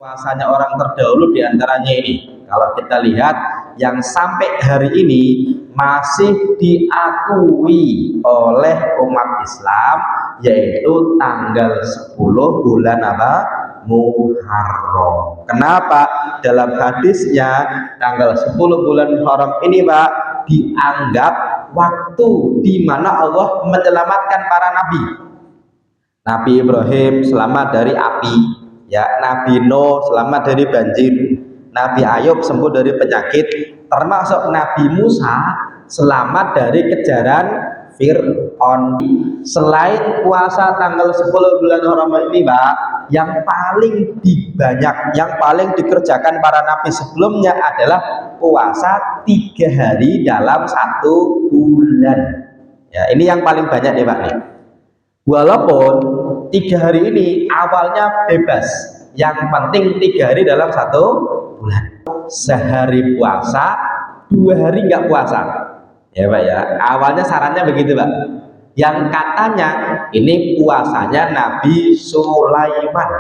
puasanya orang terdahulu diantaranya ini. Kalau kita lihat yang sampai hari ini masih diakui oleh umat Islam, yaitu tanggal 10 bulan apa? Muharram. Kenapa? Dalam hadisnya tanggal 10 bulan Muharram ini Pak dianggap waktu di mana Allah menyelamatkan para nabi. Nabi Ibrahim selamat dari api, ya, Nabi Nuh selamat dari banjir, Nabi Ayub sembuh dari penyakit, termasuk Nabi Musa selamat dari kejaran Fir'aun. Selain puasa tanggal 10 bulan Ramadan ini Pak, yang paling yang paling dikerjakan para nabi sebelumnya adalah puasa 3 hari dalam 1 bulan. Ya, ini yang paling banyak nih Pak nih. Walaupun 3 hari ini awalnya bebas, yang penting 3 hari dalam 1 bulan. Sehari puasa, 2 hari nggak puasa, ya Pak ya. Awalnya sarannya begitu Pak. Yang katanya ini puasanya Nabi Sulaiman.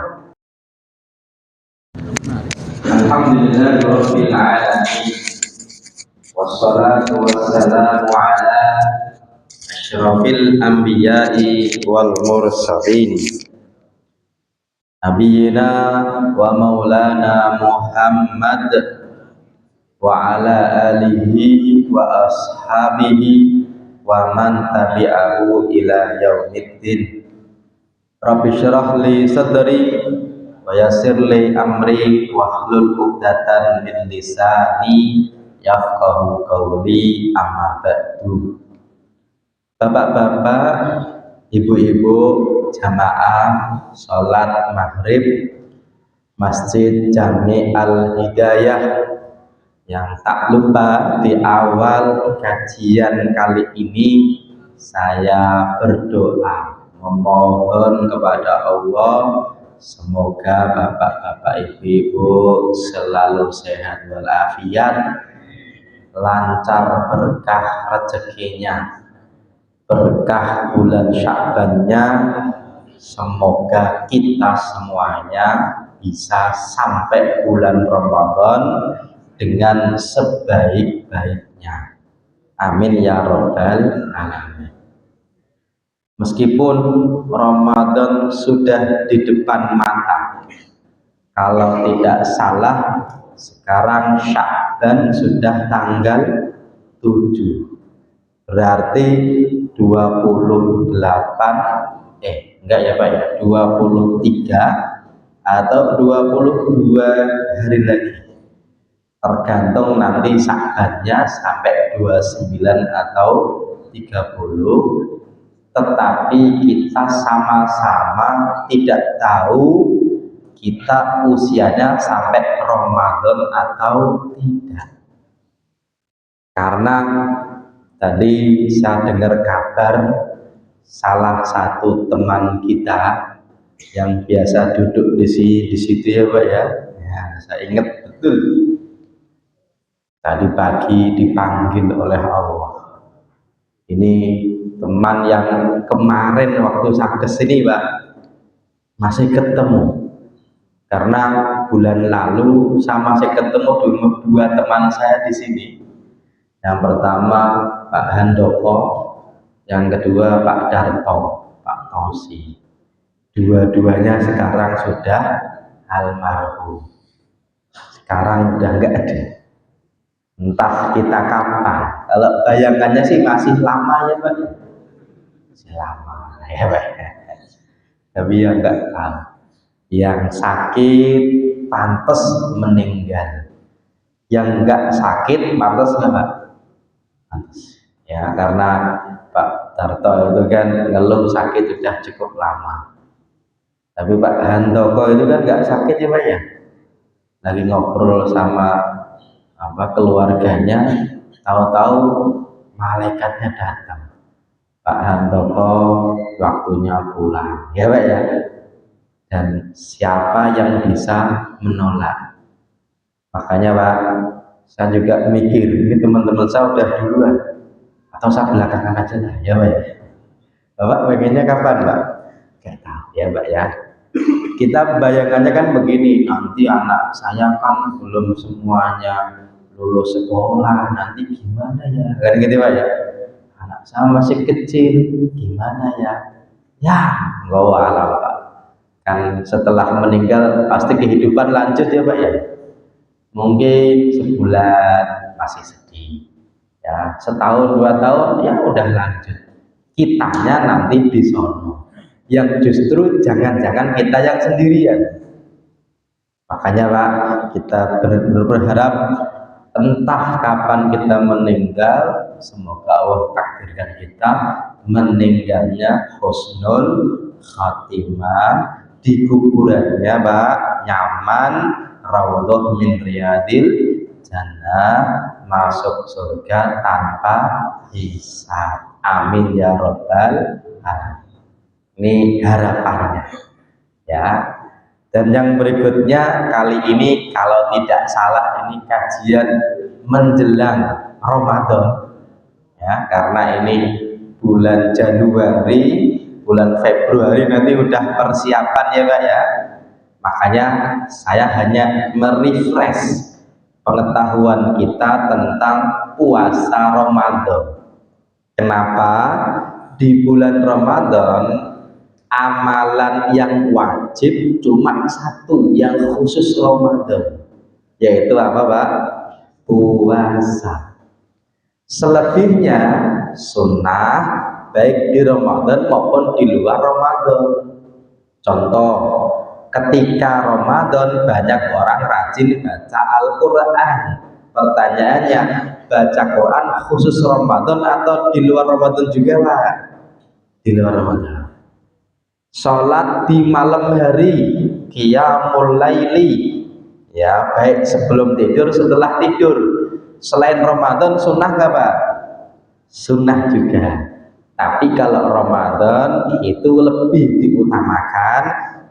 Alhamdulillahirabbil alamin. Wassalatu wassalamu ala asyrafil anbiya'i wal mursalin nabiyina wa maulana Muhammad wa ala alihi wa ashabihi wa man tabi'ahu ila yaumiddin. Rabbi syrah li sadri wa yassir li amri wahlul 'uqdatam min lisani yafqahu qawli, amma ba'du. Bapak-bapak, ibu-ibu, jamaah sholat maghrib Masjid Jami Al-Hidayah, yang tak lupa di awal kajian kali ini saya berdoa memohon kepada Allah semoga bapak-bapak ibu-ibu selalu sehat walafiat, lancar berkah rezekinya, berkah bulan Sya'bannya. Semoga kita semuanya bisa sampai bulan Ramadan dengan sebaik-baiknya. Amin ya robbal alamin. Meskipun Ramadan sudah di depan mata, kalau tidak salah sekarang Sya'ban sudah tanggal 7, berarti 28 enggak ya Pak ya, 23 atau 22 hari lagi, tergantung nanti Sya'bannya sampai 29 atau 30. Tetapi kita sama-sama tidak tahu kita usianya sampai Ramadan atau tidak. Karena tadi saya dengar kabar salah satu teman kita yang biasa duduk di situ ya Pak ya. Ya, saya ingat betul. Tadi pagi dipanggil oleh Allah. Ini teman yang kemarin waktu saya kesini Pak masih ketemu. Karena bulan lalu saya masih ketemu dua teman saya di sini. Yang pertama Pak Handoko, yang kedua Pak Darto, Pak Tosi. Dua-duanya sekarang sudah almarhum. Sekarang udah enggak ada. Entah kita kapan. Kalau bayangannya sih masih lama ya Pak. Masih lama ya Pak. Tapi ya enggak tahu. Yang sakit pantas meninggal. Yang enggak sakit pantas enggak? Pantas. Ya karena Pak Darto itu kan ngeluh sakit sudah cukup lama. Tapi Pak Handoko itu kan nggak sakit ya Pak ya. Lagi ngobrol sama keluarganya, tahu-tahu malaikatnya datang. Pak Handoko waktunya pulang, ya Pak ya. Dan siapa yang bisa menolak? Makanya Pak, saya juga mikir ini teman-teman saya udah duluan atau saya belakangan aja lah, ya Pak ya. Bapak pengennya kapan Pak? Gak tahu ya Pak ya. Kita bayangannya kan begini, nanti anak saya kan belum semuanya lulus sekolah, nanti gimana ya? Kan gitu Pak ya. Anak saya masih kecil, gimana ya? Ya, nggak alam Pak. Kan setelah meninggal pasti kehidupan lanjut ya Pak ya. Mungkin sebulan masih sedih, ya setahun 2 tahun ya udah lanjut. Kitanya nanti di sono. Yang justru jangan-jangan kita yang sendirian. Makanya Pak, kita benar-benar berharap entah kapan kita meninggal, semoga Allah takdirkan kita meninggalnya husnul khatimah, di kuburannya Pak nyaman, raudhah min riyadil jannah, masuk surga tanpa hisab. Amin ya robbal alamin. Ini harapannya ya. Dan yang berikutnya kali ini kalau tidak salah ini kajian menjelang Ramadan ya, karena ini bulan Januari, bulan Februari nanti udah persiapan ya Pak ya. Makanya saya hanya merefresh pengetahuan kita tentang puasa Ramadan. Kenapa di bulan Ramadan amalan yang wajib cuma satu yang khusus Ramadan, yaitu apa Pak? Puasa. Selebihnya sunnah baik di Ramadan maupun di luar Ramadan. Contoh, ketika Ramadan banyak orang rajin baca Al-Quran. Pertanyaannya, baca Quran khusus Ramadan atau di luar Ramadan juga Pak? Di luar Ramadan. Sholat di malam hari, qiyamul laili, ya baik sebelum tidur, setelah tidur. Selain Ramadan sunnah nggak Pak? Sunnah juga. Tapi kalau Ramadan itu lebih diutamakan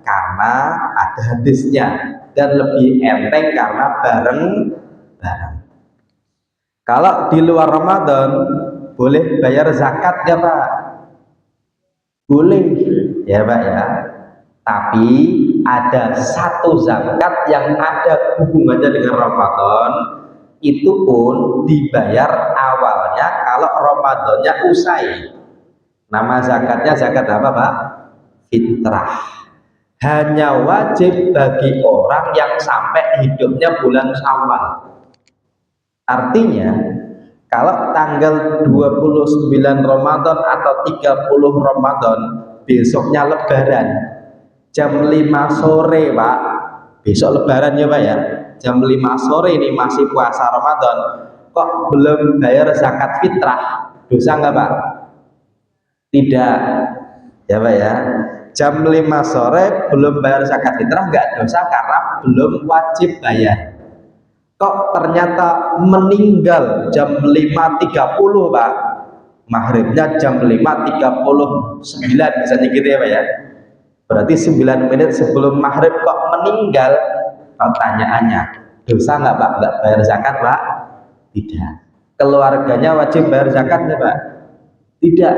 karena ada hadisnya, dan lebih enteng karena bareng-bareng. Kalau di luar Ramadan boleh bayar zakat nggak Pak? Boleh ya Pak ya. Tapi ada satu zakat yang ada hubungannya dengan Ramadan, itu pun dibayar awalnya kalau Ramadannya usai. Nama zakatnya zakat apa Pak? Fitrah. Hanya wajib bagi orang yang sampai hidupnya bulan Syawal. Artinya kalau tanggal 29 Ramadan atau 30 Ramadan, besoknya Lebaran, jam 5 sore Pak, besok Lebaran ya Pak ya, jam 5 sore ini masih puasa Ramadan, kok belum bayar zakat fitrah, dosa nggak Pak? Tidak ya Pak ya. Jam 5 sore belum bayar zakat fitrah nggak dosa karena belum wajib bayar. Kok ternyata meninggal jam 5.30 Pak, maghribnya jam 5.39 misalnya gitu ya Pak ya, berarti 9 menit sebelum maghrib kok meninggal. Pertanyaannya, dosa nggak Pak? Nggak bayar zakat Pak? Tidak. Keluarganya wajib bayar zakat nggak Pak? Tidak.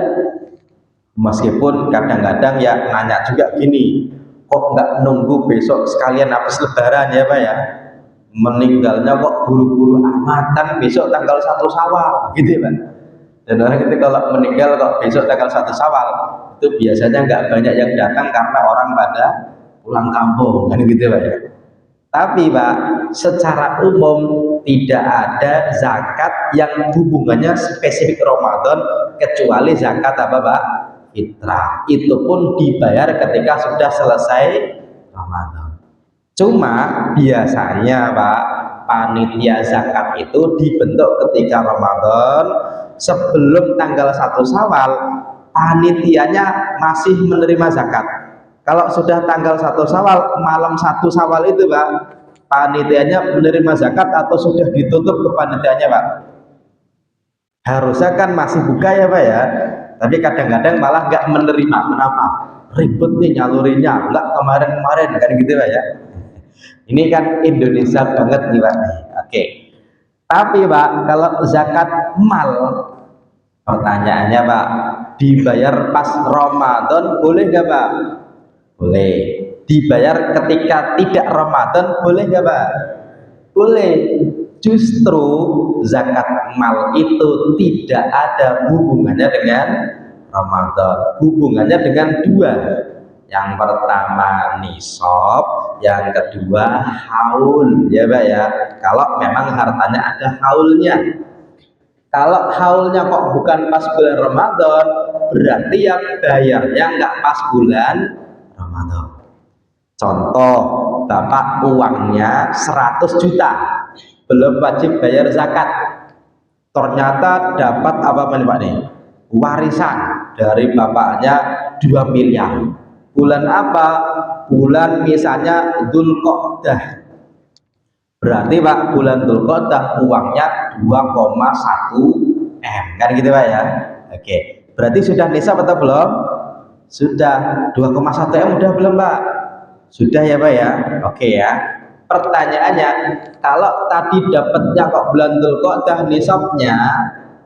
Meskipun kadang-kadang ya nanya juga gini, kok nggak nunggu besok sekalian habis Lebaran ya Pak ya, meninggalnya kok buru-buru amatan, besok tanggal 1 Syawal gitu ya Pak. Dan orang itu kalau meninggal kok besok tanggal 1 Syawal, itu biasanya nggak banyak yang datang karena orang pada pulang kampung kan gitu Pak ya. Tapi Pak, secara umum tidak ada zakat yang hubungannya spesifik Ramadan kecuali zakat apa Pak? Fitrah. Itu pun dibayar ketika sudah selesai Ramadan. Cuma biasanya Pak, panitia zakat itu dibentuk ketika Ramadan, sebelum tanggal 1 Syawal panitianya masih menerima zakat. Kalau sudah tanggal 1 Syawal, malam 1 Syawal itu Pak, panitianya menerima zakat atau sudah ditutup ke panitianya Pak? Harusnya kan masih buka ya Pak ya, tapi kadang-kadang malah nggak menerima. Kenapa? Ribet nih nyalurinya, nggak kemarin-kemarin kan gitu Pak ya. Ini kan Indonesia banget nih Pak. Oke. Tapi Pak, kalau zakat mal, pertanyaannya Pak, dibayar pas Ramadan boleh nggak Pak? Boleh. dibayar ketika tidak Ramadan, boleh nggak Pak? Boleh. Justru zakat mal itu tidak ada hubungannya dengan Ramadan, hubungannya dengan dua. Yang pertama nisab, yang kedua haul, ya Pak ya. Kalau memang hartanya ada haulnya. Kalau haulnya kok bukan pas bulan Ramadan, berarti yang bayarnya nggak pas bulan Ramadan. Contoh, Bapak uangnya 100 juta, belum wajib bayar zakat. Ternyata dapat apa Pak nih? Warisan dari bapaknya 2 miliar. Bulan apa? Bulan misalnya Dzulqa'dah. Berarti Pak, bulan Dzulqa'dah uangnya 2,1 M, kan gitu Pak ya. Oke, berarti sudah nisab atau belum? Sudah. 2,1 M udah belum Pak? Sudah ya Pak ya. Oke ya. Pertanyaannya, kalau tadi dapatnya kok bulan Dzulqa'dah nisabnya,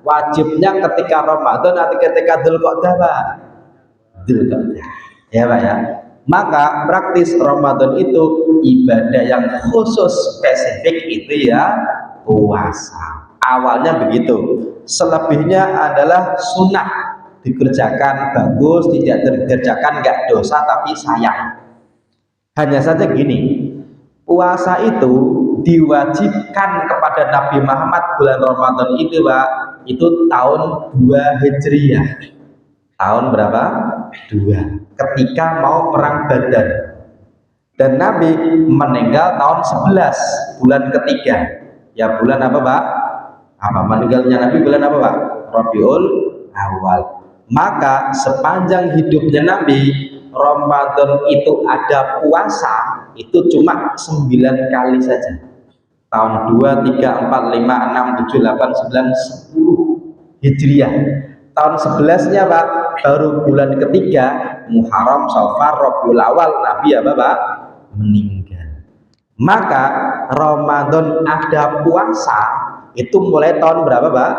wajibnya ketika Ramadan atau ketika Dzulqa'dah Pak? Dzulqa'dah. Ya Pak ya. Maka praktis Ramadan itu ibadah yang khusus spesifik itu ya puasa. Awalnya begitu, selebihnya adalah sunnah, dikerjakan bagus, tidak dikerjakan nggak dosa tapi sayang. Hanya saja gini, puasa itu diwajibkan kepada Nabi Muhammad bulan Ramadan itu Pak, itu tahun 2 Hijriah. Tahun berapa? 2. Ketika mau perang Badar. Dan Nabi meninggal tahun 11 bulan ketiga. Ya bulan apa Pak? Apa meninggalnya Nabi bulan apa Pak? Rabiul Awal. Maka sepanjang hidupnya Nabi, Ramadan itu ada puasa itu cuma 9 kali saja. Tahun 2, 3, 4, 5, 6, 7, 8, 9, 10 Hijriah. Tahun 11-nya Pak, baru bulan ketiga Muharram, Safar, Rabiul Awal, Nabi apa Pak? Meninggal. Maka Ramadan ada puasa itu mulai tahun berapa Pak?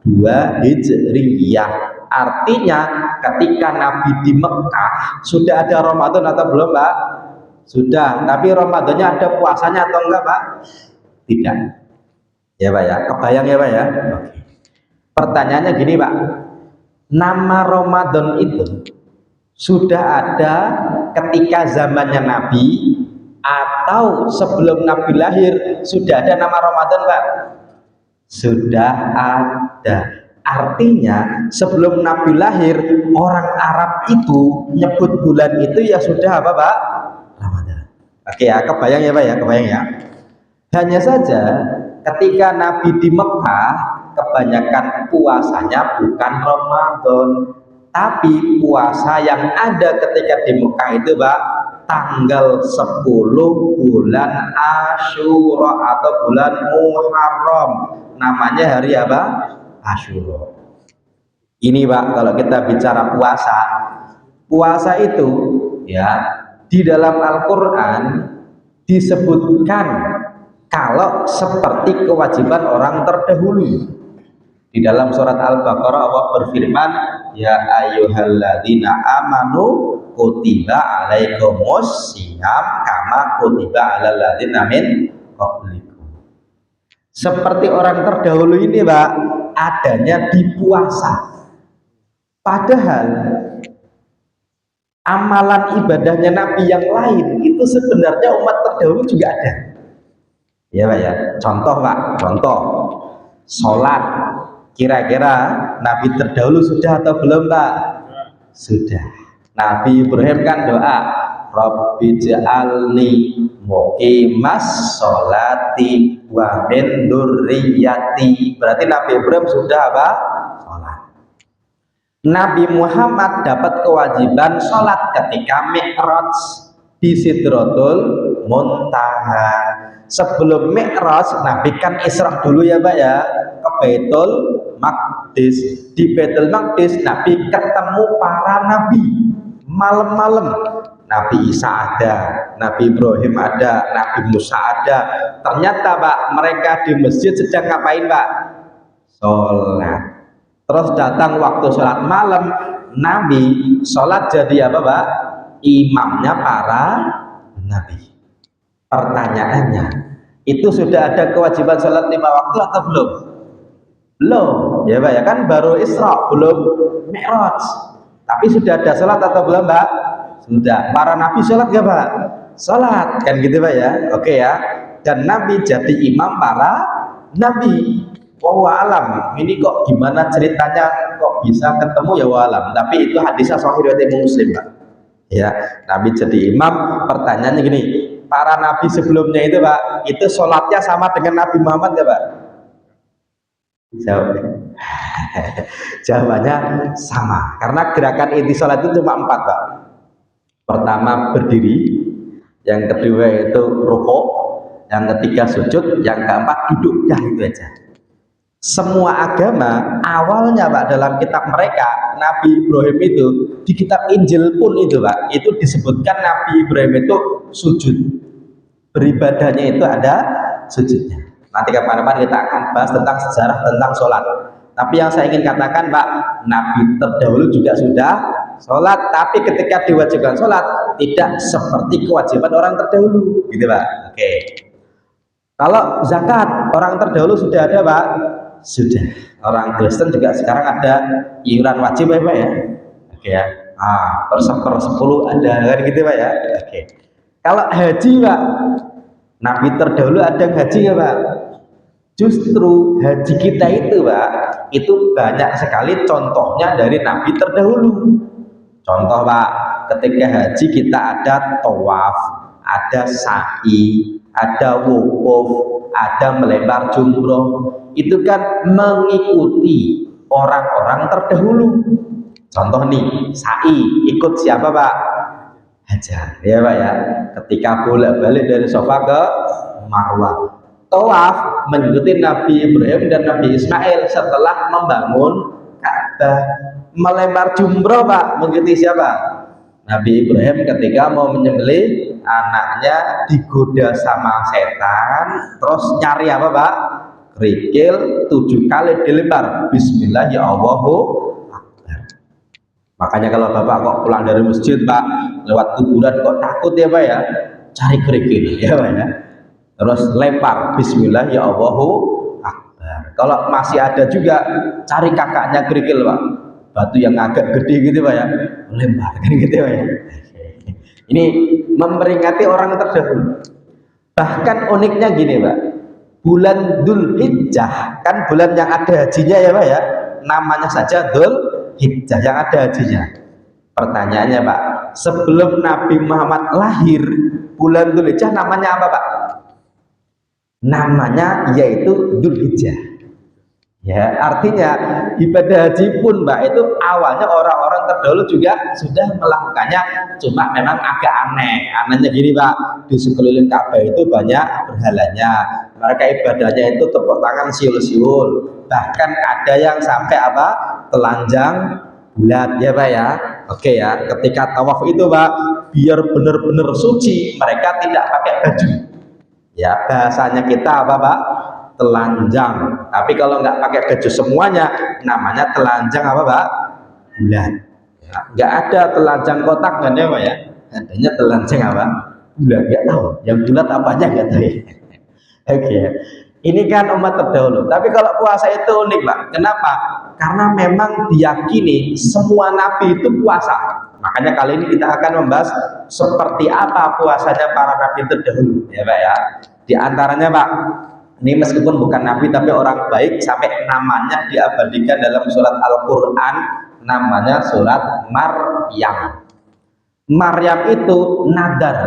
2 Hijriyah. Artinya ketika Nabi di Mekah sudah ada Ramadan atau belum Pak? Sudah. Tapi Ramadannya ada puasanya atau enggak Pak? Tidak. Ya Pak ya. Kebayang ya Pak ya? Oke. Pertanyaannya gini Pak, nama Ramadan itu sudah ada ketika zamannya Nabi atau sebelum Nabi lahir sudah ada nama Ramadan Pak? Sudah ada. Artinya sebelum Nabi lahir orang Arab itu nyebut bulan itu ya sudah apa Pak? Ramadan. Oke ya, kebayang ya Pak ya, kebayang ya. Hanya saja ketika Nabi di Mekah kebanyakan puasanya bukan Ramadan, tapi puasa yang ada ketika di Mekah itu Pak, tanggal 10 bulan Asyura atau bulan Muharram. Namanya hari apa? Asyura. Ini Pak, kalau kita bicara puasa, puasa itu ya di dalam Al-Qur'an disebutkan kalau seperti kewajiban orang terdahulu. Di dalam surat Al-Baqarah Allah berfirman, ya ayyuhalladzina amanu kutiba alaikumus syiyam kama kutiba alal ladzina min qablikum. Seperti orang terdahulu ini Pak, adanya di puasa. Padahal amalan ibadahnya Nabi yang lain itu sebenarnya umat terdahulu juga ada. Ya Pak ya. Contoh Pak, contoh sholat. Kira-kira Nabi terdahulu sudah atau belum Pak? Sudah. Nabi Ibrahim kan doa, Rabbi ja'alni muqimas sholati wa min dzurriyyati. Berarti Nabi Ibrahim sudah apa? Sholat. Nabi Muhammad dapat kewajiban sholat ketika Mi'raj di Sidratul Muntaha. Sebelum Mi'raj Nabi kan Isra dulu ya Pak ya, ke Baitul Maqdis. Di Baitul Maqdis Nabi ketemu para nabi malam-malam. Nabi Isa ada, Nabi Ibrahim ada, Nabi Musa ada. Ternyata Pak, mereka di masjid sedang ngapain Pak? Sholat. Terus datang waktu sholat malam, Nabi sholat jadi apa Pak? imamnya para nabi. Pertanyaannya, itu sudah ada kewajiban sholat 5 waktu atau belum? Belum, ya Pak ya, kan baru Isra, belum Mi'raj. Tapi sudah ada sholat atau belum Pak? Sudah. Para nabi sholat gak Pak? Sholat, kan gitu Pak ya. Oke ya. Dan nabi jadi imam para nabi. Wallahu alam. Ini kok gimana ceritanya kok bisa ketemu ya wallahu alam. Tapi itu hadisnya sahih riwayat Imam Muslim Pak. Ya, nabi jadi imam. Pertanyaannya gini, para nabi sebelumnya itu Pak, itu sholatnya sama dengan Nabi Muhammad ya Pak? Jawabannya sama, karena gerakan inti sholat itu cuma 4 Pak. Pertama berdiri, yang kedua itu rukuk, yang ketiga sujud, yang keempat duduk. Dah itu aja. Semua agama awalnya Pak, dalam kitab mereka, Nabi Ibrahim itu di kitab Injil pun itu Pak, itu disebutkan Nabi Ibrahim itu sujud, beribadahnya itu ada sujudnya. Nanti kapan-kapan kita akan bahas tentang sejarah tentang sholat. Tapi yang saya ingin katakan Pak, Nabi terdahulu juga sudah sholat, tapi ketika diwajibkan sholat tidak seperti kewajiban orang terdahulu, gitu Pak. Oke. Kalau zakat orang terdahulu sudah ada Pak, sudah. Orang Kristen juga sekarang ada iuran wajib ya Pak ya. Oke ya. Per 10 ada kan gitu Pak ya. Oke. Kalau haji Pak, Nabi terdahulu ada yang haji ya Pak. Justru haji kita itu Pak, itu banyak sekali contohnya dari Nabi terdahulu. Contoh Pak, ketika haji kita ada tawaf, ada sa'i, ada wukuf, ada melempar jumroh. Itu kan mengikuti orang-orang terdahulu. Contoh nih, sa'i ikut siapa Pak? Hajar, ya Pak ya. Ketika bolak-balik dari Safa ke Marwah. Tawaf mengikuti Nabi Ibrahim dan Nabi Ismail setelah membangun Ka'bah. Melempar jumroh Pak, mengikuti siapa? Nabi Ibrahim ketika mau menyembelih anaknya, digoda sama setan, terus nyari apa Pak? Kerikil 7 kali dilempar. Bismillah ya Allahu Akbar. Makanya kalau Bapak kok pulang dari masjid Pak, lewat kuburan kok takut ya Pak ya, cari kerikil ya Pak ya, terus lempar Bismillah ya Allahu Akbar. Kalau masih ada juga, cari kakaknya kerikil Pak, batu yang agak gede gitu Pak ya, lempar kan gitu Pak ya. Ini memperingati orang terdahulu. Bahkan uniknya gini Pak, bulan Dzulhijjah kan bulan yang ada hajinya ya Pak ya, namanya saja Dzulhijjah yang ada hajinya. Pertanyaannya Pak, sebelum Nabi Muhammad lahir, bulan Dzulhijjah namanya apa Pak? Namanya yaitu Dzulhijjah. Ya, artinya ibadah haji pun Mbak itu awalnya orang-orang terdahulu juga sudah melakukannya, cuma memang agak aneh. Anehnya gini Pak, di sekeliling Ka'bah itu banyak berhalanya. Mereka ibadahnya itu tepuk tangan siul-siul. Bahkan ada yang sampai apa? Telanjang bulat ya Pak ya. Oke ya, ketika tawaf itu Pak, biar benar-benar suci, mereka tidak pakai baju. Ya, bahasanya kita apa Pak? Telanjang. Tapi kalau nggak pakai baju semuanya, namanya telanjang apa Pak? Bulat. Ya, nggak ada telanjang kotak kan ya Pak ya? Adanya telanjang apa? Bulat. Nggak tahu. Yang bulat apanya nggak tahu. Oke. Ini kan umat terdahulu. Tapi kalau puasa itu unik Pak. Kenapa? Karena memang diyakini semua nabi itu puasa. Makanya kali ini kita akan membahas seperti apa puasanya para nabi terdahulu, ya Pak ya. Di antaranya Pak, ini meskipun bukan nabi tapi orang baik, sampai namanya diabadikan dalam surat Al-Quran, namanya surat Maryam. Maryam itu nadar,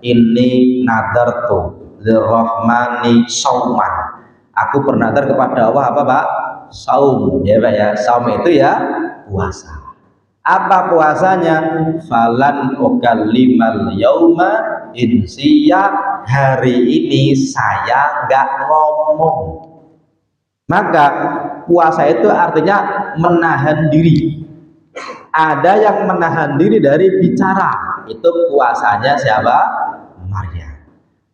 ini nadar tuh lirrahmani sauman, aku bernadar kepada Allah apa Pak? Saum, ya Pak ya. Saum itu ya puasa. Apa puasanya? Falan ukallimal yauma insiya, hari ini saya nggak ngomong. Maka puasa itu artinya menahan diri. Ada yang menahan diri dari bicara, itu puasanya siapa? Maryam.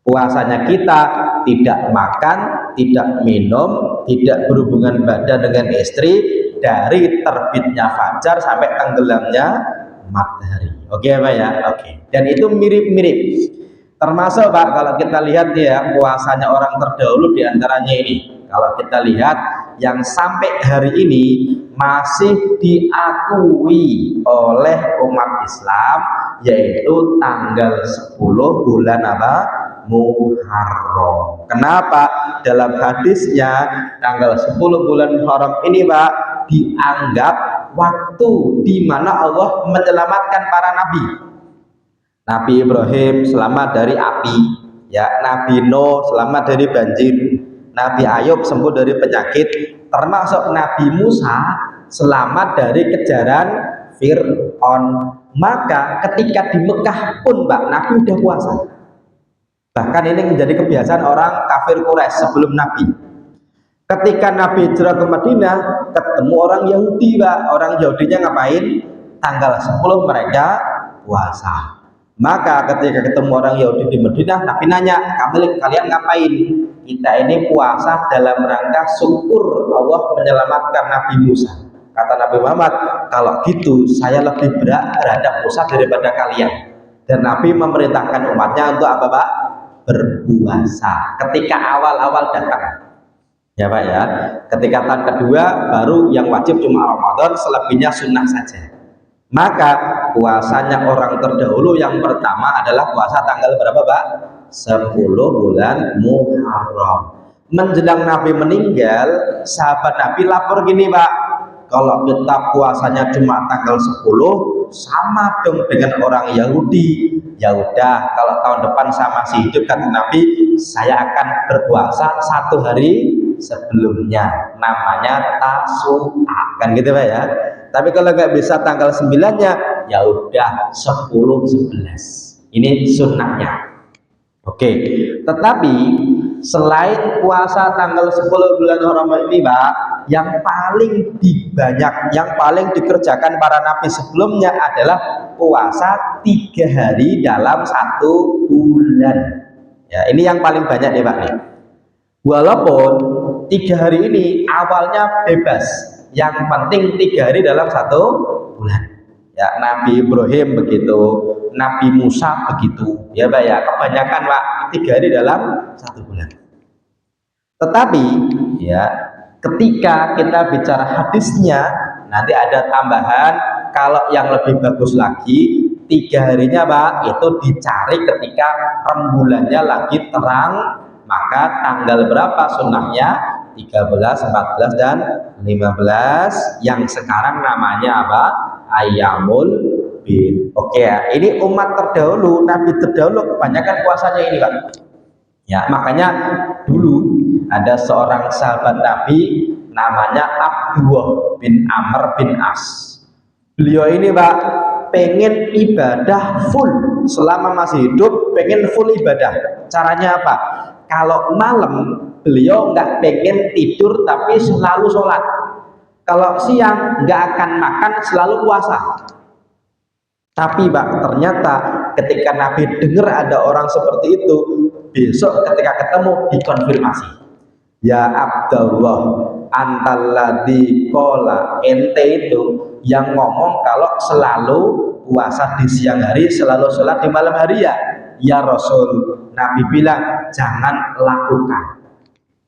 Puasanya kita tidak makan, tidak minum, tidak berhubungan badan dengan istri dari terbitnya fajar sampai tenggelamnya matahari. Oke Pak ya, oke. Dan itu mirip-mirip. Termasuk Pak kalau kita lihat ya puasanya orang terdahulu diantaranya ini. Kalau kita lihat yang sampai hari ini masih diakui oleh umat Islam yaitu tanggal 10 bulan apa? Muharram. Kenapa? Dalam hadisnya tanggal 10 bulan Muharram ini Pak dianggap waktu di mana Allah menyelamatkan para nabi. Nabi Ibrahim selamat dari api, ya, Nabi Nuh selamat dari banjir, Nabi Ayub sembuh dari penyakit, termasuk Nabi Musa selamat dari kejaran Fir'aun. Maka ketika di Mekah pun Pak, Nabi udah puasa. Bahkan ini menjadi kebiasaan orang kafir Quraisy sebelum Nabi. Ketika Nabi hijrah ke Madinah, ketemu orang Yahudi Pak. Orang Yahudinya ngapain? Tanggal 10 mereka puasa. Maka ketika ketemu orang Yahudi di Madinah, Nabi nanya, kalian ngapain? Kita ini puasa dalam rangka syukur Allah menyelamatkan Nabi Musa. Kata Nabi Muhammad, kalau gitu saya lebih berat terhadap Musa daripada kalian. Dan Nabi memerintahkan umatnya untuk apa Pak? Berpuasa ketika awal-awal datang. Ya Pak ya, ketika tahun kedua baru yang wajib cuma Ramadan, selebihnya sunnah saja. Maka puasanya orang terdahulu yang pertama adalah puasa tanggal berapa Pak? 10 bulan Muharram. Menjelang Nabi meninggal, sahabat Nabi lapor gini Pak, kalau kita puasanya cuma tanggal 10 sama dong dengan orang Yahudi. Ya udah, kalau tahun depan saya masih hidup kata Nabi, saya akan berpuasa 1 hari sebelumnya, namanya Tasu'a, kan gitu Pak ya. Tapi kalau nggak bisa tanggal 9-nya, ya udah 10-11. Ini sunnahnya. Oke, tetapi selain puasa tanggal 10 bulan Ramadan ini Pak, yang paling yang paling dikerjakan para nabi sebelumnya adalah puasa 3 hari dalam 1 bulan. Ya, ini yang paling banyak nih Pak nih. Walaupun 3 hari ini awalnya bebas, yang penting 3 hari dalam 1 bulan. Ya, Nabi Ibrahim begitu, Nabi Musa begitu. Ya Pak ya, kebanyakan Pak 3 hari dalam 1 bulan. Tetapi ya, ketika kita bicara hadisnya, nanti ada tambahan. Kalau yang lebih bagus lagi, 3 harinya Pak itu dicari ketika rembulannya lagi terang. Maka tanggal berapa sunnahnya? 13, 14, dan 15 yang sekarang namanya apa? Ayyamul Bid. Oke ya, ini umat terdahulu, Nabi terdahulu kebanyakan puasanya ini Pak. Ya, makanya dulu ada seorang sahabat Nabi namanya Abdullah bin Amr bin As. Beliau ini Pak pengen ibadah full selama masih hidup, pengen full ibadah. Caranya apa? Kalau malam beliau nggak pengen tidur tapi selalu sholat. Kalau siang nggak akan makan, selalu puasa. Tapi Pak, ternyata ketika Nabi dengar ada orang seperti itu, besok ketika ketemu dikonfirmasi. Ya Abdullah, antalladzi qala, ente itu yang ngomong kalau selalu puasa di siang hari, selalu sholat di malam hari ya? Ya Rasul, Nabi bilang jangan lakukan.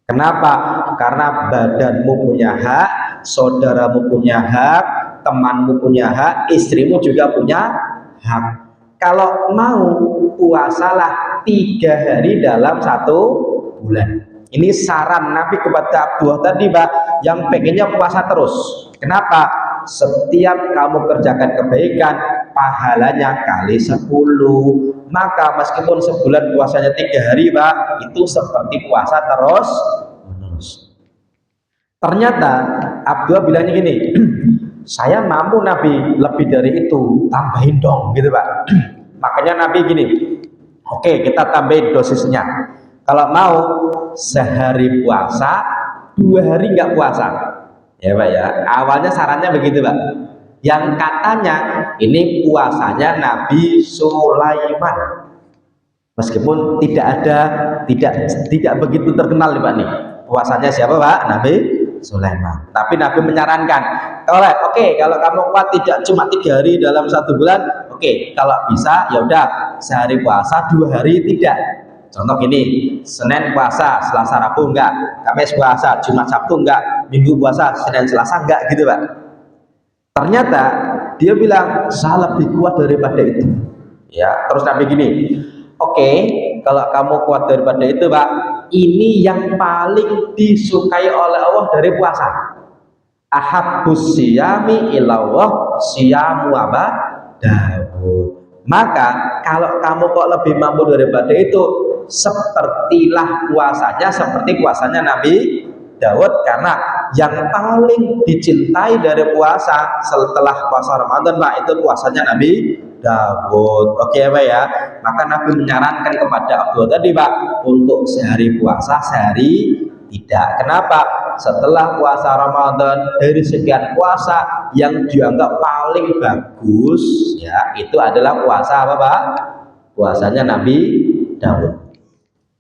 Kenapa? Karena badanmu punya hak, saudaramu punya hak, temanmu punya hak, istrimu juga punya hak. Kalau mau puasalah 3 hari dalam 1 bulan. Ini saran Nabi kepada Abdullah tadi Pak, yang pengennya puasa terus. Kenapa? Setiap kamu kerjakan kebaikan, pahalanya kali 10. Maka meskipun sebulan puasanya 3 hari Pak, itu seperti puasa terus menerus. Ternyata Abdullah bilangnya gini, saya mampu Nabi lebih dari itu, tambahin dong gitu Pak. Makanya Nabi gini, oke, kita tambahin dosisnya. Kalau mau sehari puasa, 2 hari nggak puasa, ya Pak ya. Awalnya sarannya begitu Pak. Yang katanya ini puasanya Nabi Sulaiman. Meskipun tidak begitu terkenal nih Pak nih. Puasanya siapa Pak? Nabi Sulaiman. Tapi Nabi menyarankan, kalau kamu kuat tidak cuma 3 hari dalam 1 bulan, kalau bisa ya udah sehari puasa 2 hari tidak. Contoh gini, Senin puasa, Selasa Rabu enggak, Kamis puasa, Jumat Sabtu enggak, Minggu puasa, Senin Selasa enggak gitu Pak. Ternyata dia bilang saya lebih kuat daripada itu. Ya, terus Nabi gini, kalau kamu kuat daripada itu Pak, ini yang paling disukai oleh Allah dari puasa. Ahabbus siyami ilallah siyamu Daud. Maka kalau kamu kok lebih mampu daripada itu, sepertilah puasanya seperti puasanya Nabi Daud, karena yang paling dicintai dari puasa setelah puasa Ramadan Pak, itu puasanya Nabi Daud. Oke Pak ya. Maka Nabi menyarankan kepada Abdul tadi Pak untuk sehari puasa, sehari tidak. Kenapa? Setelah puasa Ramadan, dari sekian puasa yang dianggap paling bagus ya, itu adalah puasa apa Pak? Puasanya Nabi Daud.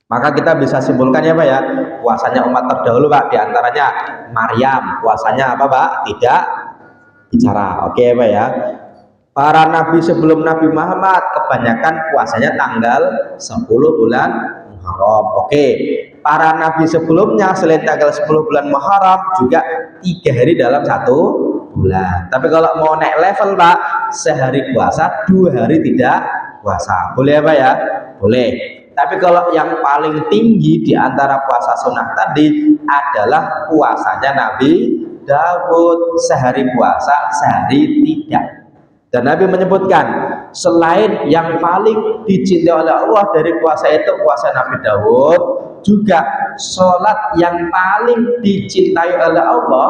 Maka kita bisa simpulkan ya Pak ya, puasanya umat terdahulu Pak, diantaranya Maryam, puasanya apa Pak? Tidak bicara. Oke Pak ya. Para nabi sebelum Nabi Muhammad kebanyakan puasanya tanggal 10 bulan Muharram. Para nabi sebelumnya selain tanggal 10 bulan Muharram juga 3 hari dalam 1 bulan. Tapi kalau mau naik level Pak, sehari puasa 2 hari tidak puasa. Boleh ya Pak ya? Boleh. Tapi kalau yang paling tinggi di antara puasa sunnah tadi adalah puasanya Nabi Daud, sehari puasa, sehari tidak. Dan Nabi menyebutkan, selain yang paling dicintai oleh Allah dari puasa itu puasa Nabi Daud, juga sholat yang paling dicintai oleh Allah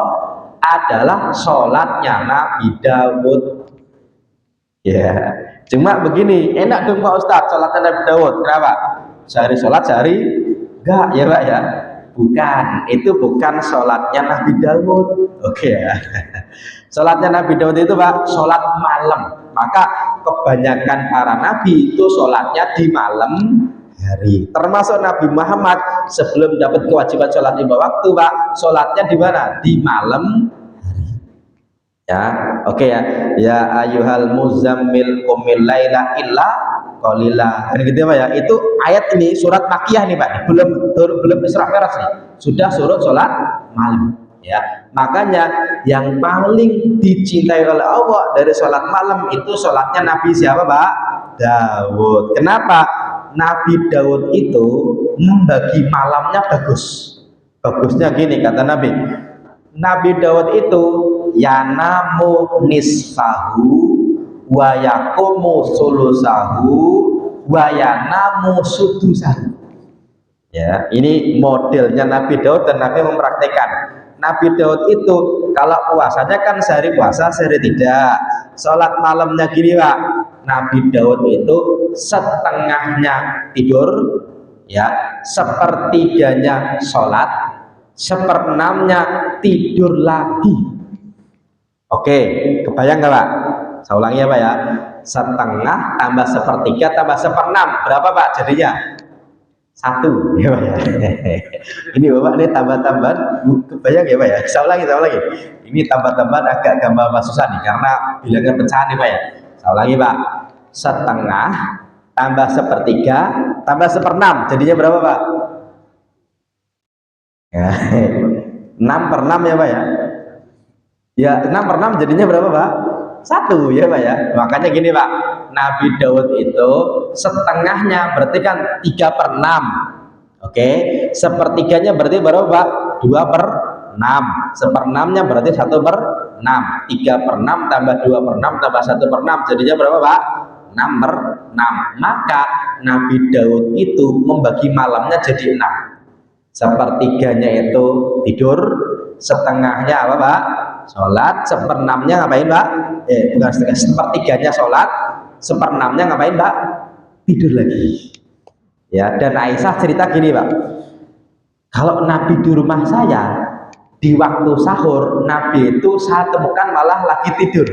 adalah sholatnya Nabi Daud. Ya, cuma begini, enak dong Pak Ustadz sholatnya Nabi Daud. Kenapa? Sehari sholat, sehari enggak ya Pak ya? Bukan, itu bukan sholatnya Nabi Daud. Ya. Sholatnya Nabi Daud itu Pak, sholat malam. Maka kebanyakan para nabi itu sholatnya di malam hari. Termasuk Nabi Muhammad sebelum dapat kewajiban sholat 5 waktu Pak, sholatnya di mana? Di malam hari. Ya, ya. Ya ayyuhal muzammil qumil laila illa qalila. Kan gitu Pak ya. Itu ayat ini surat Makkiyah nih Pak. Belum Isra Mi'raj nih. Sudah surat sholat malam. Ya, makanya yang paling dicintai oleh Allah dari sholat malam itu sholatnya Nabi siapa Pak? Daud. Kenapa? Nabi Daud itu membagi malamnya bagus. Bagusnya gini kata Nabi. Nabi Daud itu yanamu nisfahu wa yaqumu sulusahu wa yanamu sudusahu. Ya, ini modelnya Nabi Daud dan Nabi mempraktikkan. Nabi Daud itu kalau puasanya kan sehari puasa, sehari tidak. Sholat malamnya gini Pak, Nabi Daud itu setengahnya tidur, ya, sepertiganya sholat, seperenamnya tidur lagi. Kebayang nggak Pak? Saya ulangi ya Pak ya. Setengah tambah sepertiga tambah seperenam, berapa Pak jadinya? 1 ya Pak ya. Ini Bapak ini tambah-tambahan kebayang ya Pak ya. Saya ulangi. Ini tambah-tambahan agak gampang susah nih karena bilangan pecahan nih Pak ya. Saya ulangi Pak. Setengah tambah sepertiga tambah seperenam jadinya berapa Pak? 6/6 ya Pak ya. Ya 6/6 jadinya berapa Pak? 1 ya Pak ya. Makanya gini Pak, Nabi Daud itu setengahnya berarti kan 3/6. Sepertiganya berarti berapa Pak? 2/6. Seperenamnya berarti 1/6. 3/6 tambah 2/6 tambah 1/6 jadinya berapa Pak? 6/6. Maka Nabi Daud itu membagi malamnya jadi 6. Sepertiganya itu tidur, setengahnya apa Pak? Sholat, seperenamnya ngapain Pak? Bukan setengah, sepertiganya sholat, seperenamnya ngapain Pak? Tidur lagi. Ya, dan Aisyah cerita gini Pak, kalau Nabi di rumah saya di waktu sahur, Nabi itu saya temukan malah lagi tidur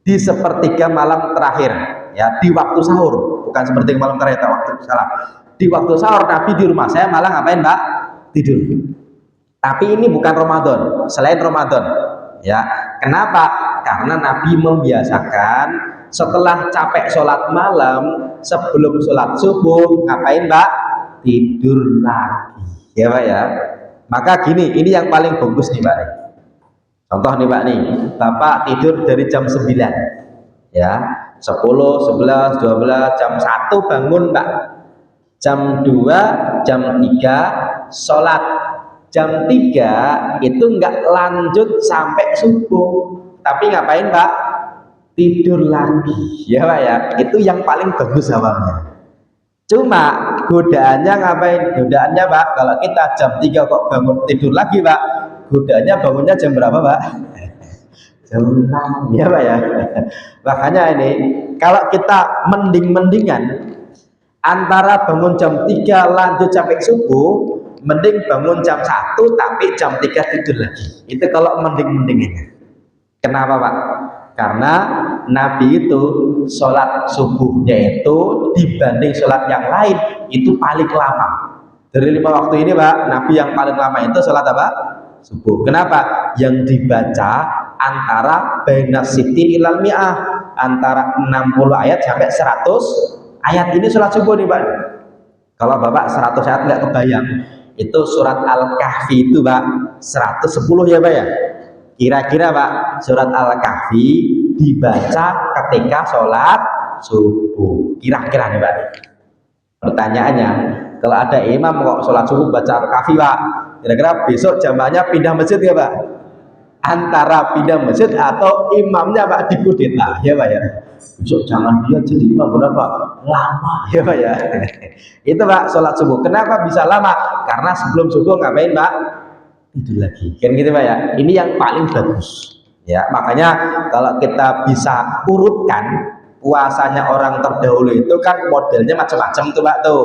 di sepertiga malam terakhir, ya, di waktu sahur, bukan sepertiga malam terakhir, waktu salah. Di waktu sahur Nabi di rumah saya malah ngapain Pak? Tidur. Tapi ini bukan Ramadan, selain Ramadan. Ya, kenapa? Karena Nabi membiasakan setelah capek sholat malam, sebelum sholat subuh, ngapain Mbak? Tidur lagi. Ya Pak ya. Maka gini, ini yang paling bagus nih Pak. Contoh nih Pak nih, Bapak tidur dari jam 9. Ya, 10, 11, 12, jam 1 bangun Pak. Jam 2, jam 3 sholat. Jam 3 itu enggak lanjut sampai subuh. Tapi ngapain Pak? Tidur lagi. Ya Pak ya, itu yang paling bagus awalnya. Cuma godaannya ngapain? Godaannya Pak, kalau kita jam 3 kok bangun tidur lagi Pak, godaannya bangunnya jam berapa Pak? Jam 6 ya Pak ya. Makanya ini kalau kita mending-mendingan antara bangun jam 3 lanjut sampai subuh, mending bangun jam 1 tapi jam 3 tidur lagi. Itu kalau mending-mendingannya. Kenapa Pak? Karena Nabi itu sholat subuhnya itu dibanding sholat yang lain itu paling lama. Dari 5 waktu ini Pak, Nabi yang paling lama itu sholat apa? Subuh. Kenapa? Yang dibaca antara baina sittin ilal mi'ah, antara 60 ayat sampai 100 ayat. Ini sholat subuh nih Pak. Kalau Bapak 100 ayat nggak kebayang, itu surat Al-Kahfi itu Pak 110 ya Pak ya. Kira-kira Pak, surat Al-Kahfi dibaca ketika sholat subuh. Kira-kira nih Pak. Pertanyaannya, kalau ada imam kok sholat subuh baca Al-Kahfi Pak, kira-kira besok jamaahnya pindah masjid ya Pak? Antara pindah masjid atau imamnya Pak dikudeta ya Pak ya. Besok jangan dia jadi imam berapa lama ya Pak ya. Itu Pak sholat subuh. Kenapa bisa lama? Karena sebelum subuh ngapain Pak? Tidur lagi kan gitu Pak ya. Ini yang paling bagus ya. Makanya kalau kita bisa urutkan puasanya orang terdahulu itu kan modelnya macam-macam tuh Pak tuh.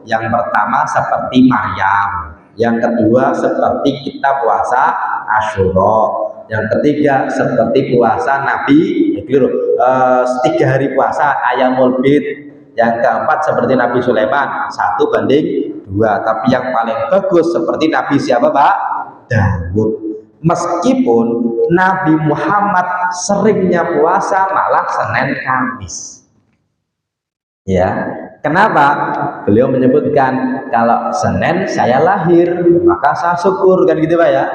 Yang pertama seperti Maryam, yang kedua seperti kita puasa Asyura, yang ketiga seperti puasa Nabi 3 hari puasa Ayamul Bid, yang keempat seperti Nabi Sulaiman 1:2. Tapi yang paling bagus seperti Nabi siapa Pak? Daud. Meskipun Nabi Muhammad seringnya puasa malah Senin Kamis. Ya, kenapa? Beliau menyebutkan kalau Senin saya lahir, maka saya syukur kan gitu Pak ya.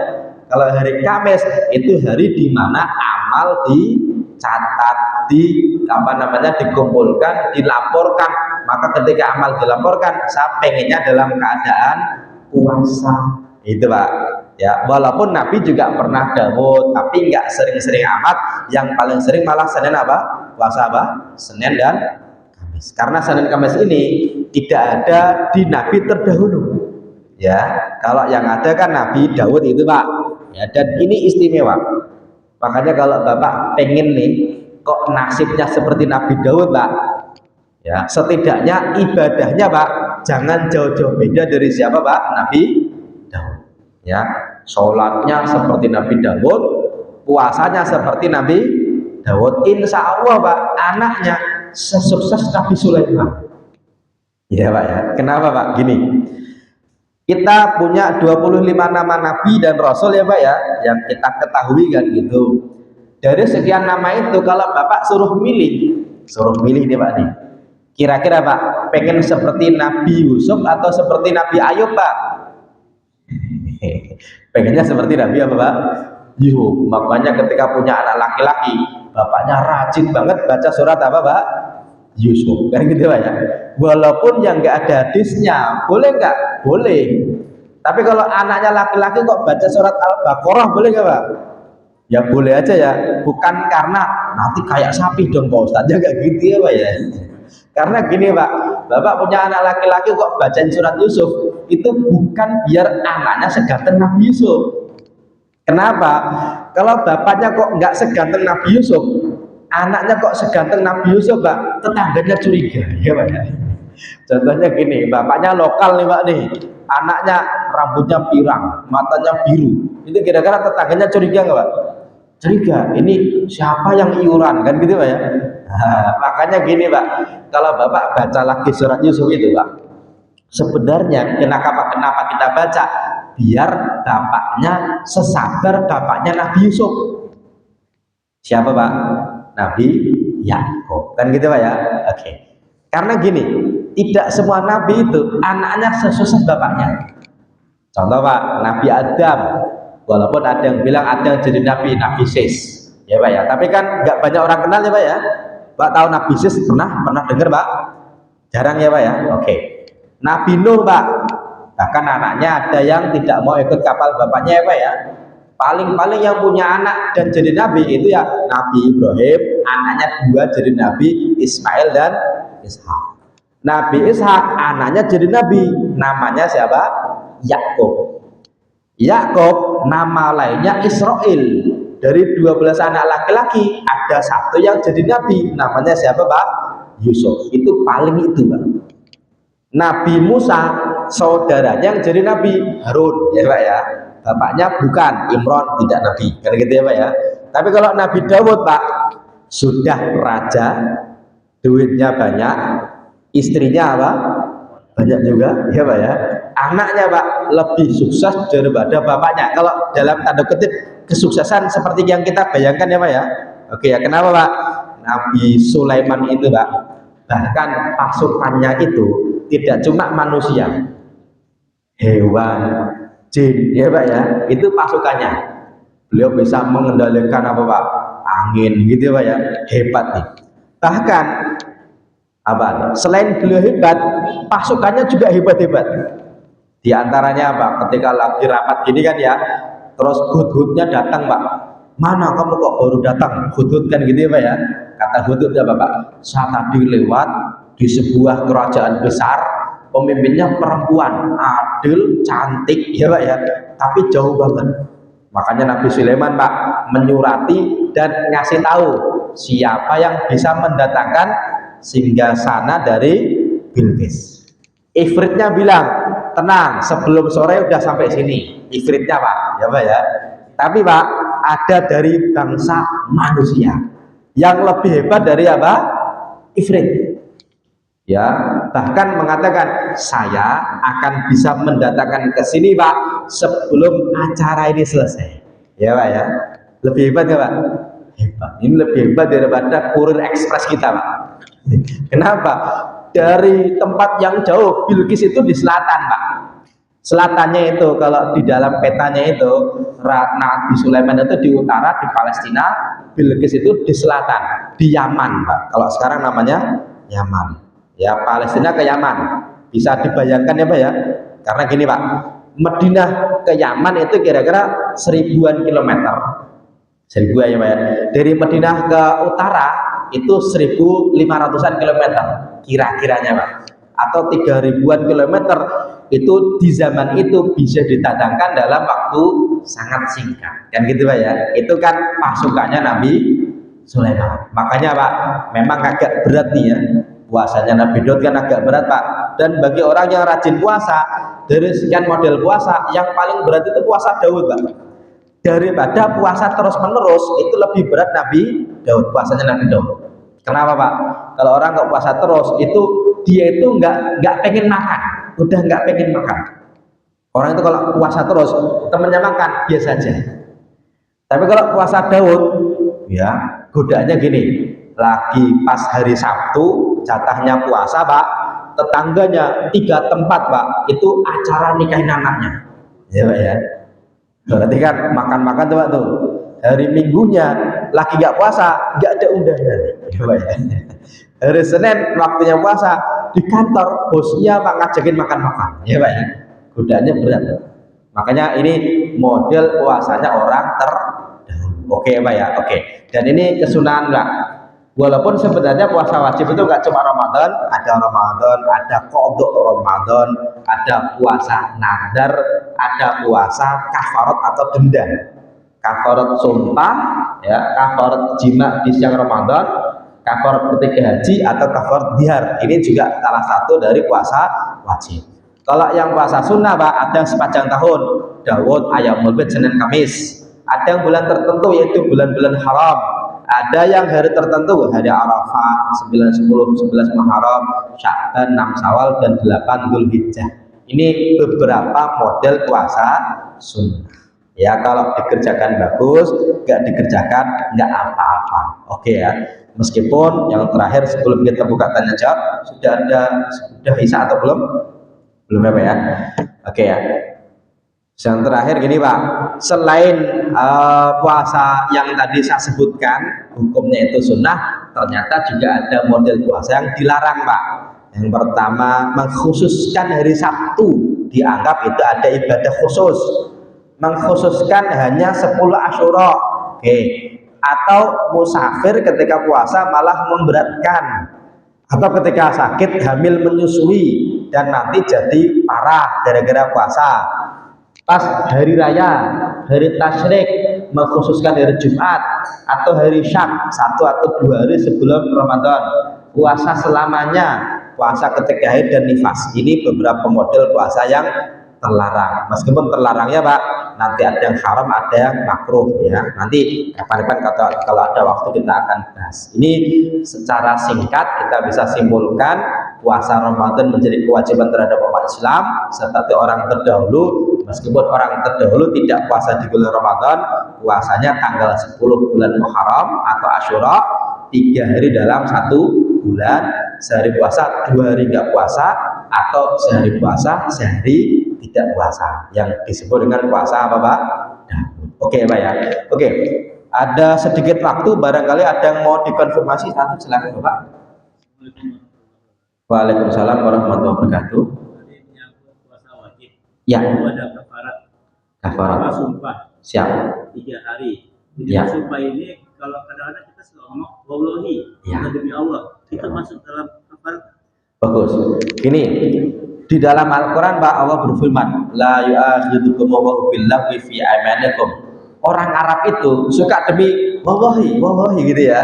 Kalau hari Kamis itu hari di mana amal dicatat, dikumpulkan, dilaporkan. Maka ketika amal dilaporkan, saya pengennya dalam keadaan puasa. Itu Pak. Ya, walaupun Nabi juga pernah Daud, tapi nggak sering-sering amat. Yang paling sering malah Senin apa? Puasa apa? Senin dan Kamis. Karena Senin Kamis ini tidak ada di Nabi terdahulu. Ya, kalau yang ada kan Nabi Daud itu Pak. Ya, dan ini istimewa. Makanya kalau Bapak pengen nih, kok nasibnya seperti Nabi Daud Pak? Ya, setidaknya ibadahnya Pak, jangan jauh-jauh beda dari siapa Pak? Nabi Daud. Ya, sholatnya seperti Nabi Daud, puasanya seperti Nabi Daud. Insya Allah Pak, anaknya sesukses Nabi Sulaiman. Ya Pak ya. Kenapa Pak? Gini, kita punya 25 nama Nabi dan Rasul ya Pak ya, yang kita ketahui kan gitu. Dari sekian nama itu, kalau Bapak suruh milih nih Pak nih. Kira-kira Pak, pengen seperti Nabi Yusuf atau seperti Nabi Ayub Pak? Pengennya seperti Nabi apa Pak? Yusuf. Makanya ketika punya anak laki-laki, bapaknya rajin banget baca surat apa Pak? Yusuf. Kan gitu Pak ya. Walaupun yang nggak ada hadisnya, boleh nggak? Boleh. Tapi kalau anaknya laki-laki kok baca surat Al-Baqarah, boleh nggak Pak? Ya boleh aja ya. Bukan karena nanti kayak sapi dong Pak Ustadz. Ya nggak gitu ya Pak ya. Karena gini Pak, Bapak punya anak laki-laki kok bacain surat Yusuf, itu bukan biar anaknya seganteng Nabi Yusuf. Kenapa? Kalau bapaknya kok nggak seganteng Nabi Yusuf, anaknya kok seganteng Nabi Yusuf Pak, tetangganya curiga ya Pak ya. Contohnya gini, bapaknya lokal nih Pak nih, anaknya rambutnya pirang, matanya biru, itu kira-kira tetangganya curiga nggak Pak? Curiga, ini siapa yang iuran kan gitu Pak ya. Nah, makanya gini Pak, kalau Bapak baca lagi surat Yusuf itu Pak, sebenarnya kenapa kita baca? biar bapaknya sesabar bapaknya Nabi Yusuf. Siapa Pak? Nabi Yakub. Kan gitu Pak ya? Oke. Karena gini, tidak semua nabi itu anaknya sesusah bapaknya. Contoh Pak, Nabi Adam, walaupun ada yang bilang ada yang jadi nabi, Nabi Sis, ya Pak ya. Tapi kan nggak banyak orang kenal ya Pak ya. Pak tahu Nabi Sis pernah dengar Pak? Jarang ya Pak ya. Oke. Nabi Nuh Pak, bahkan anaknya ada yang tidak mau ikut kapal bapaknya ya Pak ya. Paling-paling yang punya anak dan jadi nabi itu ya Nabi Ibrahim, anaknya dua jadi nabi, Ismail dan Ishak. Nabi Ishak anaknya jadi nabi, namanya siapa? Yakub. Yakub nama lainnya Israel. Dari 12 anak laki-laki ada satu yang jadi nabi, namanya siapa Pak? Yusuf. Itu paling itu Pak. Nabi Musa saudaranya yang jadi nabi, Harun ya Pak ya. Bapaknya bukan Imron, tidak nabi. Kan gitu ya Pak ya. Tapi kalau Nabi Dawud Pak sudah raja, duitnya banyak, istrinya apa? Banyak juga ya Pak ya. Anaknya Pak lebih sukses daripada bapaknya. Kalau dalam tanda kutip kesuksesan seperti yang kita bayangkan ya Pak ya. Oke ya, kenapa Pak? Nabi Sulaiman itu Pak, bahkan pasukannya itu tidak cuma manusia, hewan, jin ya Pak ya. Itu pasukannya. Beliau bisa mengendalikan apa Pak? Angin gitu ya Pak ya. Hebat nih. Bahkan apa? Selain beliau hebat, pasukannya juga hebat-hebat. Di antaranya apa? Ketika lagi rapat gini kan ya, terus hudhudnya datang Pak. Mana kamu kok baru datang? Hudhud kan gitu ya Pak ya. Kata hudhud ya Bapak, saya tadi lewat di sebuah kerajaan besar, pemimpinnya perempuan, adil, cantik ya Pak ya, tapi jauh banget. Makanya Nabi Sulaiman Pak menyurati dan ngasih tahu siapa yang bisa mendatangkan singgasana dari Bilqis. Ifritnya bilang, tenang, sebelum sore udah sampai sini. Ifritnya Pak, ya Pak ya. Tapi Pak, ada dari bangsa manusia yang lebih hebat dari apa? Ifrit. Ya, bahkan mengatakan saya akan bisa mendatangkan ke sini Pak sebelum acara ini selesai. Ya Pak ya. Lebih hebat ya Pak? Hebat. Ini lebih hebat daripada kurir ekspres kita Pak. Kenapa? Dari tempat yang jauh, Bilqis itu di selatan Pak. Selatannya itu kalau di dalam petanya itu Nabi Sulaiman itu di utara di Palestina, Bilqis itu di selatan di Yaman Pak. Kalau sekarang namanya Yaman. Ya Palestina ke Yaman, bisa dibayangkan ya Pak ya. Karena gini Pak, Madinah ke Yaman itu kira-kira 1000-an kilometer. 1000 ya Pak ya. Dari Madinah ke utara itu 1500-an kilometer kira-kiranya Pak, atau 3000-an kilometer. Itu di zaman itu bisa ditatangkan dalam waktu sangat singkat kan gitu Pak ya. Itu kan pasukannya Nabi Sulaiman. Makanya Pak memang agak berat nih ya, puasanya Nabi Daud kan agak berat Pak. Dan bagi orang yang rajin puasa, dari sekian model puasa yang paling berat itu puasa Daud Pak. Daripada puasa terus menerus itu lebih berat Nabi Daud, puasanya Nabi Daud. Kenapa Pak? Kalau orang nggak puasa terus itu dia itu nggak pengen makan, udah nggak pengen makan. Orang itu kalau puasa terus temennya makan biasa aja. Tapi kalau puasa Daud ya godaannya gini, lagi pas hari Sabtu jatahnya puasa Pak, tetangganya 3 tempat Pak itu acara nikahin anaknya ya Pak ya. Berarti kan makan-makan tuh Pak tuh. Hari Minggunya lagi nggak puasa, nggak ada undangan ya Pak ya. Hari Senin waktunya puasa di kantor bosnya Pak ngajakin makan-makan ya Pak ya. Godaannya berat. Makanya ini model puasanya orang terdahulu. Oke Pak ya, oke. Dan ini kesunahan Pak. Walaupun sebenarnya puasa wajib itu nggak cuma Ramadan, ada qodok Ramadan, ada puasa nadar, ada puasa kafarat atau denda. Kafarat sumpah, ya, kafarat jima di siang Ramadan, kafarat ketika haji atau kafarat dihar. Ini juga salah satu dari puasa wajib. Kalau yang puasa sunnah Pak, ada yang sepanjang tahun, Daud, Ayyamul Bid, Senin, Kamis. Ada yang bulan tertentu yaitu bulan-bulan haram. Ada yang hari tertentu, hari Arafah, 9, 10, 11 Muharram, Sya'ban, 6 Syawal, dan 8 Dzulhijjah. Ini beberapa model puasa sunnah. Ya, kalau dikerjakan bagus, nggak dikerjakan nggak apa-apa. Oke ya. Meskipun yang terakhir sebelum kita buka tanya jawab, sudah Isya atau belum? Belum apa ya? Oke ya. Yang terakhir gini Pak, selain puasa yang tadi saya sebutkan hukumnya itu sunnah, ternyata juga ada model puasa yang dilarang Pak. Yang pertama, mengkhususkan hari Sabtu, dianggap itu ada ibadah khusus, mengkhususkan hanya 10 Asyura. Oke. Atau musafir ketika puasa malah memberatkan, atau ketika sakit hamil menyusui dan nanti jadi parah gara-gara puasa. Pas hari raya, hari tasyrik, mengkhususkan hari Jumat atau hari Syak, 1 atau 2 hari sebelum Ramadan, puasa selamanya, puasa ketika haid dan nifas. Ini beberapa model puasa yang terlarang. Meskipun terlarangnya Pak, nanti ada yang haram, ada yang makruh ya. Nanti kapan-kapan kalau ada waktu kita akan bahas. Ini secara singkat kita bisa simpulkan puasa Ramadan menjadi kewajiban terhadap umat Islam seperti orang terdahulu. Meskipun orang terdahulu tidak puasa di bulan Ramadan, puasanya tanggal 10 bulan Muharram atau Asyura, 3 hari dalam 1 bulan, sehari puasa 2 hari nggak puasa, atau sehari puasa sehari tidak puasa, yang disebut dengan puasa apa Pak? Oke Pak ya. Oke, ada sedikit waktu, barangkali ada yang mau dikonfirmasi, satu silakan Bapak. Waalaikumsalam warahmatullahi wabarakatuh. Ya. Kafarat. Sumpah. Siap. 3 hari. Jadi ya. Sumpah ini kalau kadang-kadang kita suka ngomong wallahi, ya. Demi Allah, itu masuk dalam kafarat. Bagus. Ini di dalam Al-Quran Pak, Allah berfirman, la yu'akhidukum Allahu billahi fi aymanikum. Orang Arab itu suka demi wallahi gitu ya.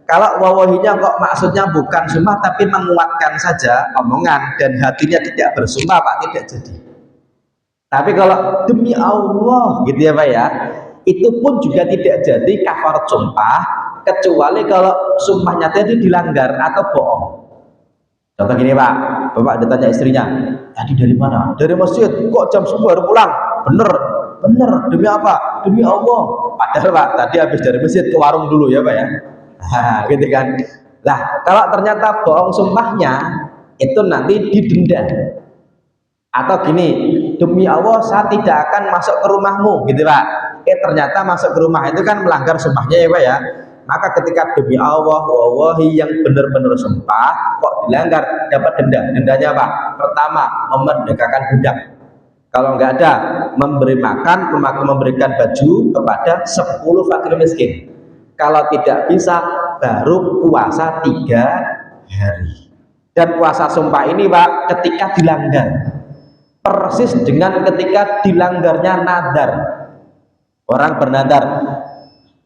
Kalau wawahinya kok maksudnya bukan sumpah tapi menguatkan saja omongan dan hatinya tidak bersumpah Pak, tidak jadi. Tapi kalau demi Allah gitu ya Pak ya, itu pun juga tidak jadi kafarat sumpah, kecuali kalau sumpahnya tadi dilanggar atau bohong. Contoh gini Pak, Bapak ditanya istrinya, tadi dari mana? Dari masjid, kok jam 10 baru pulang? Bener, demi apa? Demi Allah. Padahal Pak, tadi habis dari masjid ke warung dulu ya Pak ya. Nah, gitu kan. Lah, kalau ternyata bohong sumpahnya, itu nanti didenda. Atau gini, demi Allah saya tidak akan masuk ke rumahmu, gitu Pak. Ternyata masuk ke rumah itu kan melanggar sumpahnya ya Pak ya. Maka ketika demi Allah, wallahi yang benar-benar sumpah kok dilanggar, dapat denda. Dendanya apa? Pertama, memerdekakan budak. Kalau nggak ada, memberi makan, memberikan baju kepada 10 fakir miskin. Kalau tidak bisa, baru puasa 3 hari. Dan puasa sumpah ini Pak, ketika dilanggar, persis dengan ketika dilanggarnya nadar. Orang bernadar,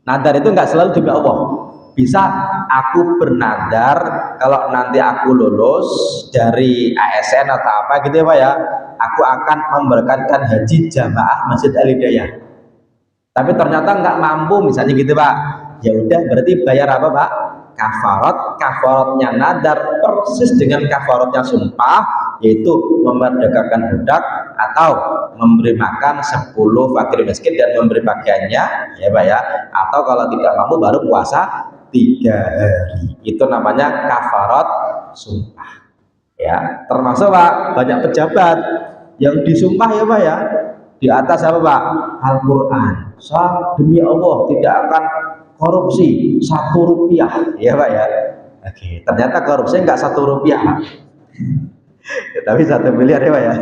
nadar itu nggak selalu demi Allah. Bisa aku bernadar kalau nanti aku lulus dari ASN atau apa gitu ya Pak ya, aku akan memberangkatkan haji jamaah Masjid Al-Hidayah. Tapi ternyata nggak mampu misalnya gitu Pak. Ya udah, berarti bayar apa Pak? Kafaratnya nadar persis dengan kafaratnya sumpah, yaitu memerdekakan budak atau memberi makan 10 fakir miskin dan memberi pakaiannya ya Pak ya. Atau kalau tidak mampu baru puasa 3 hari. Itu namanya kafarat sumpah ya. Termasuk Pak, banyak pejabat yang disumpah ya Pak ya, di atas apa Pak? Al-Quran. Saya demi Allah tidak akan korupsi 1 rupiah ya Pak ya. Oke, ternyata korupsi enggak 1 rupiah Pak. Tapi 1 miliar ya Pak ya.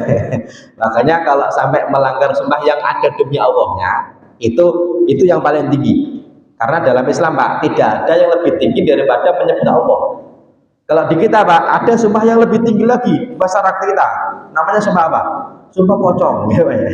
Makanya kalau sampai melanggar sumpah yang ada demi Allahnya, itu yang paling tinggi. Karena dalam Islam Pak, tidak ada yang lebih tinggi daripada menyebut Allah. Kalau di kita Pak, ada sumpah yang lebih tinggi lagi di masyarakat kita. Namanya sumpah apa? Sumpah pocong ya Pak ya.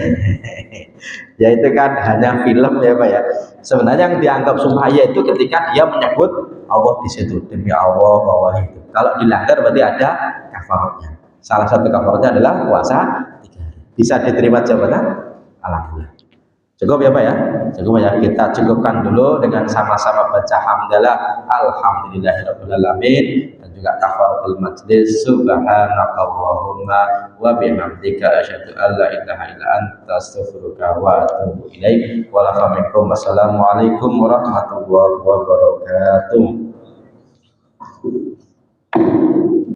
Ya itu kan hanya film ya Pak ya. Sebenarnya yang dianggap sumpah ya itu ketika dia menyebut Allah di situ, demi Allah bahwa itu. Kalau dilanggar berarti ada kafaratnya. Salah satu kafaratnya adalah puasa 3 hari. Bisa diterima jawabannya? Alhamdulillah. Cukup ya Pak ya? Cukup ya, kita cukupkan dulu dengan sama-sama baca hamdalah alhamdulillahirabbil alamin dan juga kafaratul majlis subhanakallahumma wa bihamdika asyhadu an la ilaha illa anta astaghfiruka wa atubu ilaik. Wassalamualaikum warahmatullahi wabarakatuh.